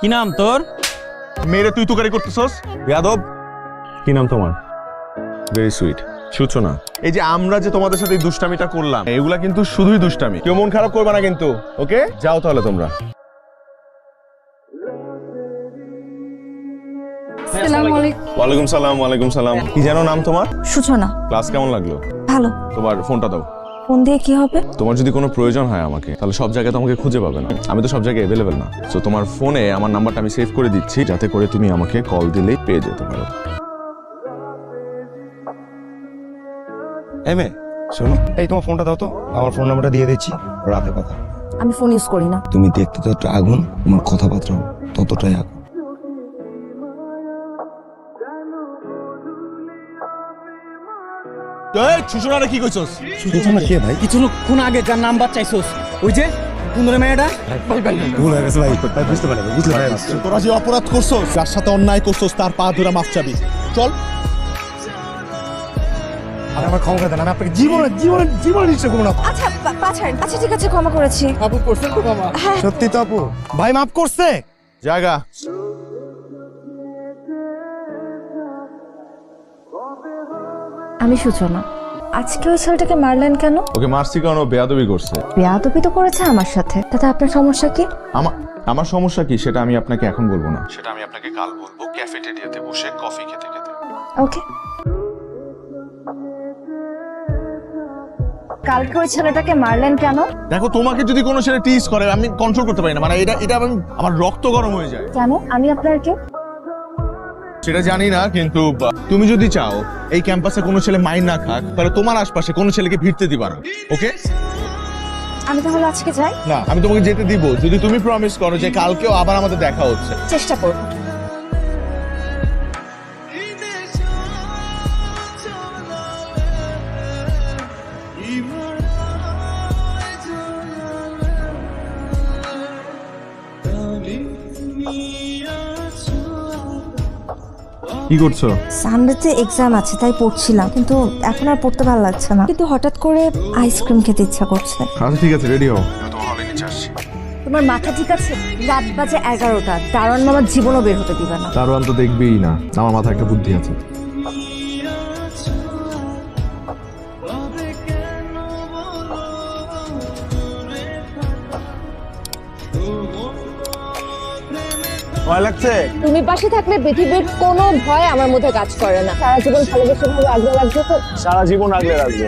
কি নাম তোর? মেরে তুই তুকারি করতেছস বেয়াদব। কি নাম তোমার? ভেরি সুইট সূচনা। এই যে আমরা যে তোমাদের সাথে এই দুষ্টামিটা করলাম, এগুলা কিন্তু শুধুই দুষ্টামি, কেউ মন খারাপ করবে না কিন্তু। ওকে, যাও তাহলে তোমরা। আসসালামু আলাইকুম। ওয়ালাইকুম সালাম। ওয়ালাইকুম সালাম। কি যেন নাম তোমার? সূচনা। ক্লাস কেমন লাগলো? ভালো। তোমার ফোনটা দাও। ফোন দিয়ে কি হবে? তোমার যদি কোনো প্রয়োজন হয় আমাকে, তাহলে সব জায়গায় তো আমাকে খুঁজে পাবে না, আমি তো সব জায়গায় অ্যাভেলেবেল না। তো তোমার ফোনে আমার নাম্বারটা আমি সেভ করে দিচ্ছি, যাতে করে তুমি আমাকে কল দিলেই পেয়ে যেতে পারো। এমএ শোনো, এই তোমার ফোনটা দাও তো, আমার ফোন নাম্বারটা দিয়ে দিচ্ছি, রাতে কথা। আমি ফোন ইউজ করি না। তুমি দেখতে তো একটা আগুন, তোমার কথাবার্তাও ততটাই আগুন। সুষমারে কি কইছস? সূচনা কে ভাই? কিছুক্ষণ আগে যার নাম্বার চাইছস, ওই যে কুন্দরে মেয়েটা। ভুল হয়ে গেছে ভাই, বুঝতে পারি বুঝতে পারি। তোরা যে অপরাধ করছস, যার সাথে অন্যায় করছস, তার পা ধরে মাপ চাবি। চল। আর আমার ক্ষমা করে দেন, আমি আপনাকে জীবনে ইচ্ছে করবো না। আচ্ছা পাছাড়েন। আচ্ছা ঠিক আছে, ক্ষমা করেছি। আপু করছেন তো মামা? সত্যি তো আপু, ভাই মাফ করছে। জায়গা। আমি সূচনা। আজকে ওই ছেলেটাকে মারলেন কেন? ওকে মারছি কারণ ও বেয়াদবি করছে। বেয়াদবি তো করেছে আমার সাথে, তাতে আপনার সমস্যা কি? আমার সমস্যা কি সেটা আমি আপনাকে এখন বলবো না, সেটা আমি আপনাকে কাল বলবো, ক্যাফেটেরিয়াতে বসে কফি খেতে খেতে। ওকে। কালকে ওই ছেলেটাকে মারলেন কেন? দেখো, তোমাকে যদি কোনো ছেলে টিজ করে, আমি কন্ট্রোল করতে পারি না, মানে এটা আমার রক্ত গরম হয়ে যায়। কেন? আমি আপনার কে? সেটা জানি না, কিন্তু তুমি যদি চাও এই ক্যাম্পাসে কোনো ছেলে মাইন্ড না খাক, তাহলে তোমার আশপাশে কোনো ছেলেকে ভিড়তে দিবা না। ওকে? আমি তাহলে আজকে যাই? না, আমি তোমাকে যেতে দিব যদি তুমি প্রমিস করো যে কালকেও আবার আমাদের দেখা হচ্ছে। চেষ্টা করব। কি করছো? সানডেতে এক্সাম আছে, তাই পড়ছিলাম, কিন্তু এখন আর পড়তে ভালো লাগছে না। কিন্তু হঠাৎ করে আইসক্রিম খেতে ইচ্ছা করছে। আচ্ছা ঠিক আছে, রেডি হও, আমি তোমার হলে নিচে আসছি। তোমার মাথা ঠিক আছে? রাত বাজে 11টা, দারোয়ান মামার জীবনও বের হতে দিবে না। দারোয়ান তো দেখবেই না, আমার মাথায় একটা বুদ্ধি আছে। ভয় লাগছে? তুমি পাশে থাকলে পৃথিবীর কোনো ভয় আমার মধ্যে কাজ করে না। সারা জীবন ভালোবেসে ভাবে আগলে রাখবে তো? সারা জীবন আগলে রাখবো।